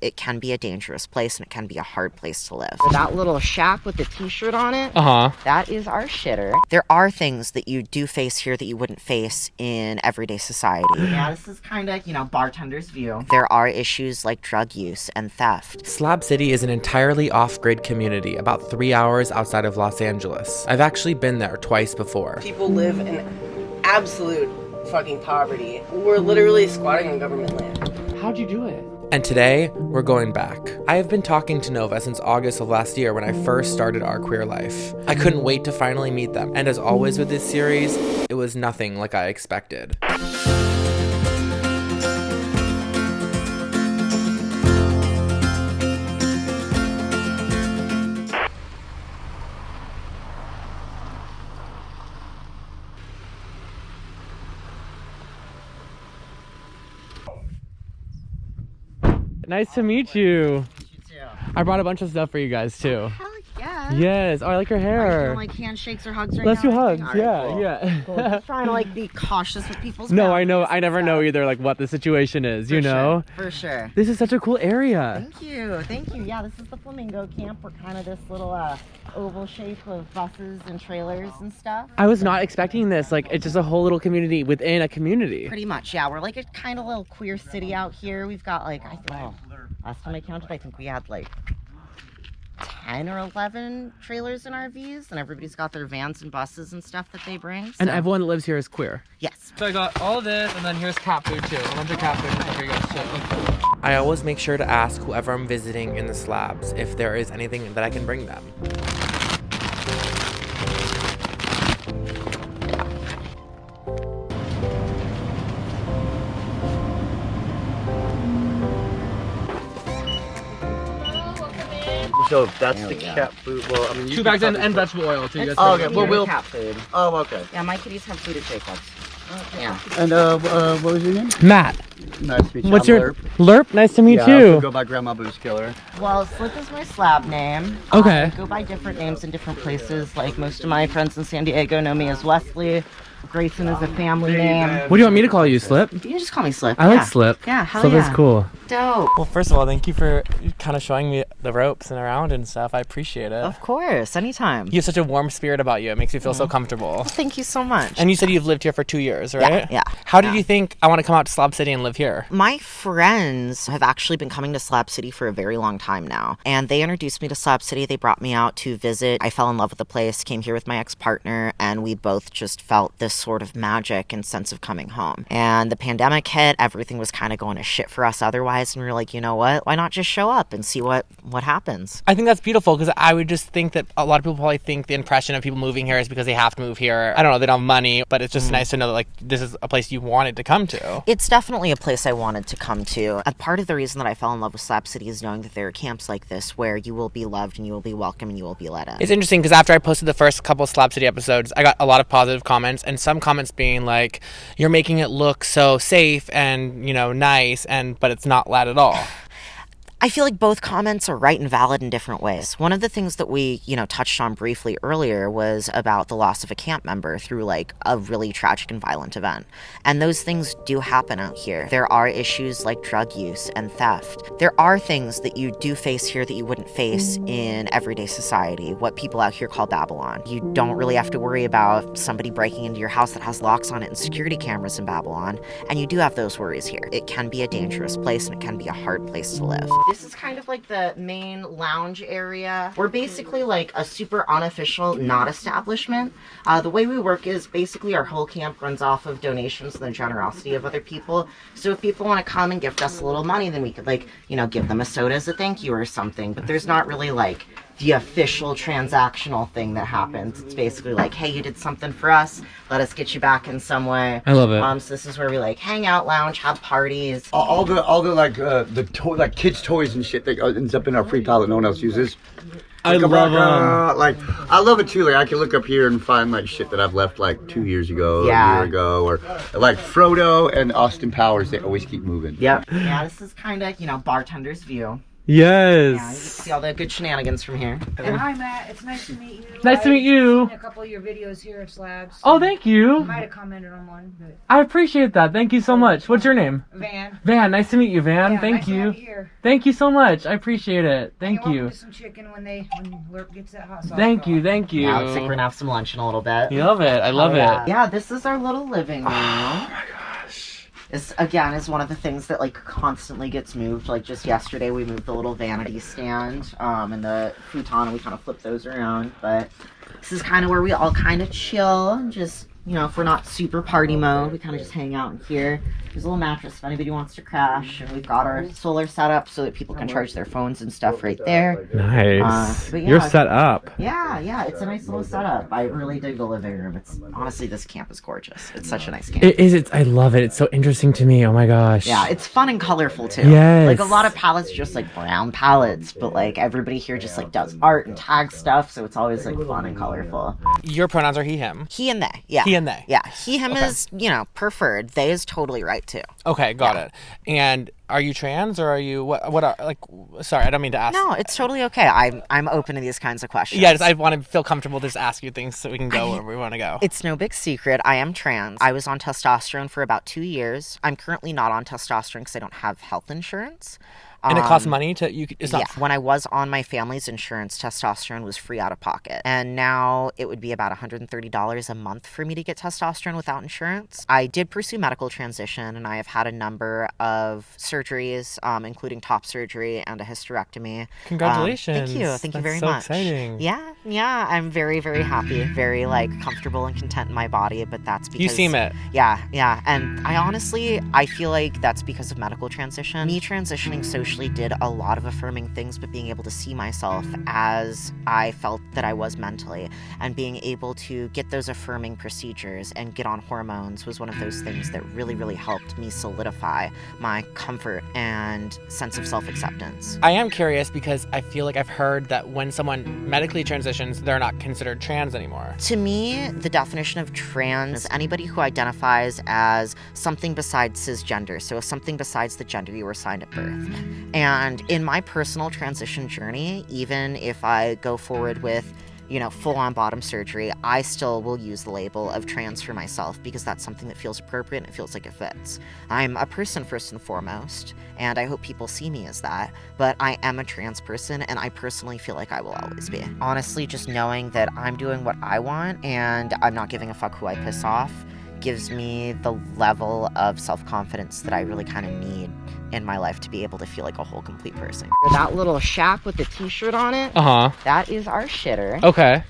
It can be a dangerous place and it can be a hard place to live. That little shack with the t-shirt on it, that is our shitter. There are things that you do face here that you wouldn't face in everyday society. Yeah, this is kind of, bartender's view. There are issues like drug use and theft. Slab City is an entirely off-grid community about 3 hours outside of Los Angeles. I've actually been there twice before. People live in absolute fucking poverty. We're literally squatting on government land. How'd you do it? And today, we're going back. I have been talking to Nova since August of last year when I first started our queer life. I couldn't wait to finally meet them. And as always with this series, it was nothing like I expected. Nice to meet you. You too. I brought a bunch of stuff for you guys too. Oh, hell yeah. Yes. Oh, I like your hair. Are you doing like handshakes or hugs right Let's now? do hugs. Right, Yeah, cool. yeah. Cool. Just trying to like be cautious with people's No, I know. boundaries I never and know stuff. either like what the situation is, you For know? sure, for sure. This is such a cool area. Thank you. Thank you. Yeah, this is the Flamingo Camp. We're kind of this little oval shape of buses and trailers and stuff. I was not expecting this. Like, it's just a whole little community within a community. Pretty much, yeah. We're like a kind of little queer city out here. We've got like, last time I counted, I think we had like 10 or 11 trailers and RVs, and everybody's got their vans and buses and stuff that they bring. So. And everyone that lives here is queer. Yes. So I got all this, and then here's cat food too. A bunch of cat food for you guys too. I always make sure to ask whoever I'm visiting in the slabs if there is anything that I can bring them. So that's the cat food. Well, I mean, 2 bags and vegetable oil too. You guys Oh, okay. Well, We'll cat food. Oh, okay. Yeah, my kitties have food at Jacob's. Okay. Yeah. And what was your name? Matt. Nice to meet you. What's I'm your Lerp. Lerp? Nice to meet Yeah, I you. also go by Grandma Boo's Killer. Well, Slip is my slab name. Okay. I go by different names in different places. Like most of my friends in San Diego know me as Wesley. Grayson is a family name. What do you want me to call you, Slip? You can just call me Slip. I like Slip. Yeah, hell Slip yeah. is cool. Dope. Well, first of all, thank you for kind of showing me the ropes and around and stuff. I appreciate it. Of course, anytime. You have such a warm spirit about you. It makes me feel so comfortable. Thank you so much. And you said you've lived here for 2 years, right? Yeah. How did you think I want to come out to Slab City and live here? My friends have actually been coming to Slab City for a very long time now. And they introduced me to Slab City. They brought me out to visit. I fell in love with the place, came here with my ex-partner, and we both just felt this sort of magic and sense of coming home. And the pandemic hit. Everything was kind of going to shit for us otherwise. And we were like, you know what? Why not just show up and see what happens? I think that's beautiful because I would just think that a lot of people probably think the impression of people moving here is because they have to move here. I don't know, they don't have money, but it's just nice to know that like this is a place you wanted to come to. It's definitely a place I wanted to come to. A part of the reason that I fell in love with Slab City is knowing that there are camps like this where you will be loved and you will be welcome and you will be let in. It's interesting because after I posted the first couple of Slab City episodes, I got a lot of positive comments and some comments being like, you're making it look so safe and, you know, nice, but it's not that at all. I feel like both comments are right and valid in different ways. One of the things that we, touched on briefly earlier was about the loss of a camp member through like a really tragic and violent event. And those things do happen out here. There are issues like drug use and theft. There are things that you do face here that you wouldn't face in everyday society, what people out here call Babylon. You don't really have to worry about somebody breaking into your house that has locks on it and security cameras in Babylon. And you do have those worries here. It can be a dangerous place and it can be a hard place to live. This is kind of like the main lounge area. We're basically like a super unofficial not establishment. The way we work is basically our whole camp runs off of donations and the generosity of other people. So if people want to come and gift us a little money, then we could give them a soda as a thank you or something. But there's not really like the official transactional thing that happens. It's basically like, hey, you did something for us. Let us get you back in some way. I love it. So this is where we like hang out, lounge, have parties. All the kids' toys and shit that ends up in our free pile that no one else uses. I love them. I love it too. Like I can look up here and find like shit that I've left like 2 years ago, Yeah. a year ago, or like Frodo and Austin Powers. They always keep moving. Yep. Yeah, this is kind of, bartender's view. Yeah, you can Yes. see all the good shenanigans from here. And hi, Matt. It's nice to meet you. Nice to meet you. I've seen a couple of your videos here at Slabs. Oh, thank I you. might have commented on one, but I appreciate that. Thank you so much. What's your name? Van. Van. Nice to meet you, Van. Yeah, Thank nice to you. have you here. Thank you so much. I appreciate it. Thank You're you. welcome to some chicken when Lurp gets that hot sauce. Thank you. going. Thank you. Yeah, looks like we're gonna have some lunch in a little bit. You love it. I love yeah. it. Yeah, this is our little living room. Oh my gosh. This, again, is one of the things that, like, constantly gets moved. Like, just yesterday we moved the little vanity stand and the futon, and we kind of flip those around. But this is kind of where we all kind of chill and just, you know, if we're not super party mode, we kind of just hang out in here. There's a little mattress if anybody wants to crash, and we've got our solar set up so that people can charge their phones and stuff right there. Nice. But yeah. You're set up. Yeah, it's a nice little setup. I really dig the living room. It's honestly, this camp is gorgeous. It's such a nice camp. It is. I love it. It's so interesting to me. Oh my gosh. Yeah, it's fun and colorful too. Yes. Like a lot of palettes are just like brown palettes, but like everybody here just like does art and tag stuff, so it's always like fun and colorful. Your pronouns are he, him. He and they, yeah. He and they. Yeah, he, him is, you know, preferred. They is totally right too. Okay, got it. And are you trans or are you what are like? Sorry, I don't mean to ask. No, it's totally okay. I'm open to these kinds of questions. Yeah, I want to feel comfortable to just ask you things so we can go where we want to go. It's no big secret. I am trans. I was on testosterone for about 2 years. I'm currently not on testosterone because I don't have health insurance. And it costs money to you. It's not. Yeah, when I was on my family's insurance, testosterone was free out of pocket. And now it would be about $130 a month for me to get testosterone without insurance. I did pursue medical transition, and I have had a number of surgeries, including top surgery and a hysterectomy. Congratulations. Thank you. Thank you That's very so much. exciting. Yeah. I'm very, very happy, very like comfortable and content in my body, but that's because You seem it. Yeah. And I feel like that's because of medical transition. Me transitioning socially did a lot of affirming things, but being able to see myself as I felt that I was mentally, and being able to get those affirming procedures and get on hormones was one of those things that really, really helped me solidify my comfort and sense of self-acceptance. I am curious because I feel like I've heard that when someone medically transitions, they're not considered trans anymore. To me, the definition of trans is anybody who identifies as something besides cisgender, so something besides the gender you were assigned at birth. And in my personal transition journey, even if I go forward with, you know, full-on bottom surgery, I still will use the label of trans for myself because that's something that feels appropriate and it feels like it fits. I'm a person first and foremost, and I hope people see me as that, but I am a trans person, and I personally feel like I will always be. Honestly, just knowing that I'm doing what I want and I'm not giving a fuck who I piss off gives me the level of self-confidence that I really kind of need in my life to be able to feel like a whole complete person. That little shack with the t-shirt on it, that is our shitter. Okay.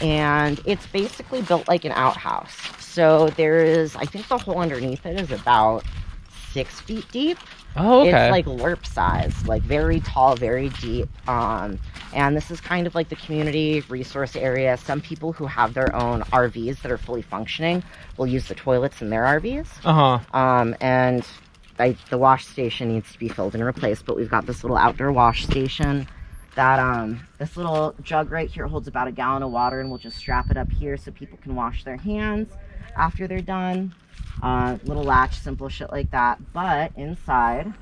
And it's basically built like an outhouse. So there is, I think the hole underneath it is about 6 feet deep. Oh, okay. It's like LERP size, like very tall, very deep. And this is kind of like the community resource area. Some people who have their own RVs that are fully functioning will use the toilets in their RVs. And the wash station needs to be filled and replaced, but we've got this little outdoor wash station that this little jug right here holds about 1 gallon of water, and we'll just strap it up here so people can wash their hands after they're done. Little latch, simple shit like that. But inside,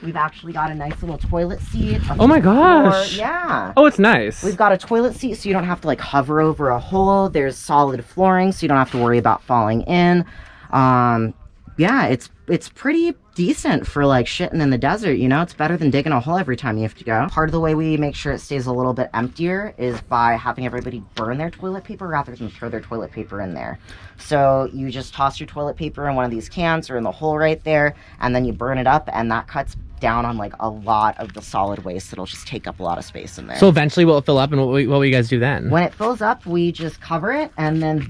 we've actually got a nice little toilet seat. Oh my gosh. Yeah. Oh, it's nice. We've got a toilet seat so you don't have to like hover over a hole. There's solid flooring so you don't have to worry about falling in. Yeah, it's pretty decent for like shitting in the desert, you know? It's better than digging a hole every time you have to go. Part of the way we make sure it stays a little bit emptier is by having everybody burn their toilet paper rather than throw their toilet paper in there. So you just toss your toilet paper in one of these cans or in the hole right there, and then you burn it up, and that cuts down on like a lot of the solid waste that'll just take up a lot of space in there. So eventually will it fill up, and what will you guys do then? When it fills up, we just cover it, and then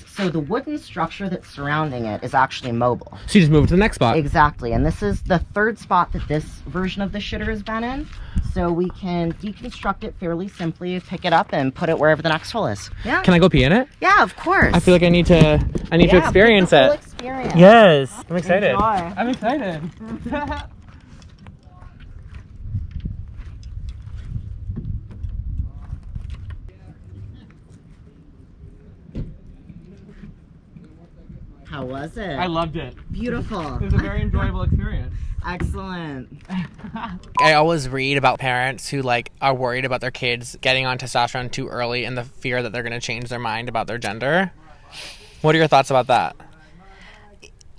so the wooden structure that's surrounding it is actually mobile. So you just move it to the next spot. Exactly, and this is the 3rd spot that this version of the shitter has been in. So we can deconstruct it fairly simply, pick it up, and put it wherever the next hole is. Yeah. Can I go pee in it? Yeah, of course. I feel like I need to experience the full it. Experience. Yes. I'm excited. Enjoy. I'm excited. How was it? I loved it. Beautiful. It was a very enjoyable experience. Excellent. I always read about parents who like are worried about their kids getting on testosterone too early in the fear that they're going to change their mind about their gender. What are your thoughts about that?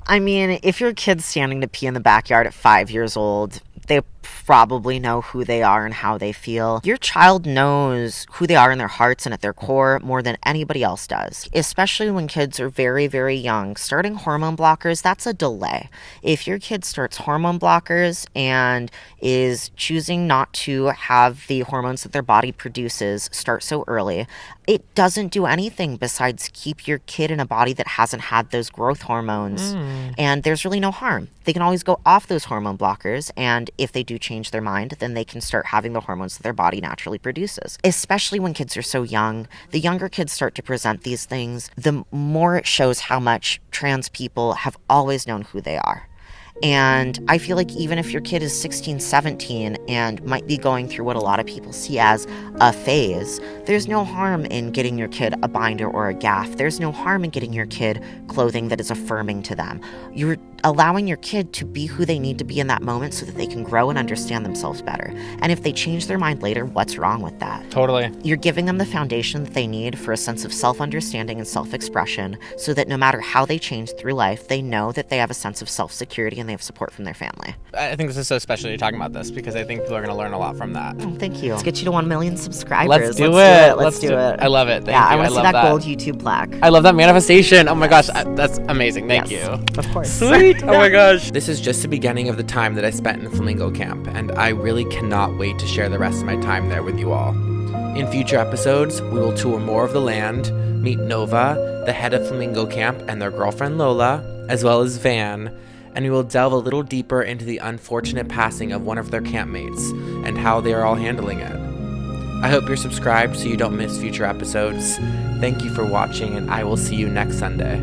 I mean, if your kid's standing to pee in the backyard at 5 years old, they probably know who they are and how they feel. Your child knows who they are in their hearts and at their core more than anybody else does, especially when kids are very, very young. Starting hormone blockers, that's a delay. If your kid starts hormone blockers and is choosing not to have the hormones that their body produces start so early, it doesn't do anything besides keep your kid in a body that hasn't had those growth hormones. And there's really no harm. They can always go off those hormone blockers, and if they do change their mind, then they can start having the hormones that their body naturally produces. Especially when kids are so young, the younger kids start to present these things, the more it shows how much trans people have always known who they are. And I feel like even if your kid is 16, 17 and might be going through what a lot of people see as a phase, there's no harm in getting your kid a binder or a gaff. There's no harm in getting your kid clothing that is affirming to them. You're allowing your kid to be who they need to be in that moment so that they can grow and understand themselves better. And if they change their mind later, what's wrong with that? Totally. You're giving them the foundation that they need for a sense of self-understanding and self-expression so that no matter how they change through life, they know that they have a sense of self-security and they have support from their family. I think this is so special you're talking about this because I think people are going to learn a lot from that. Oh, thank you. Let's get you to 1 million subscribers. Let's do it. Let's do it. I love it. Thank yeah, you. I want to see love that gold YouTube plaque. I love that manifestation. Oh my gosh, that's amazing. Thank Yes, you. Of course. Sweet. Oh my gosh. This is just the beginning of the time that I spent in Flamingo Camp, and I really cannot wait to share the rest of my time there with you all. In future episodes, we will tour more of the land, meet Nova, the head of Flamingo Camp, and their girlfriend Lola, as well as Van, and we will delve a little deeper into the unfortunate passing of one of their campmates and how they are all handling it. I hope you're subscribed so you don't miss future episodes. Thank you for watching, and I will see you next Sunday.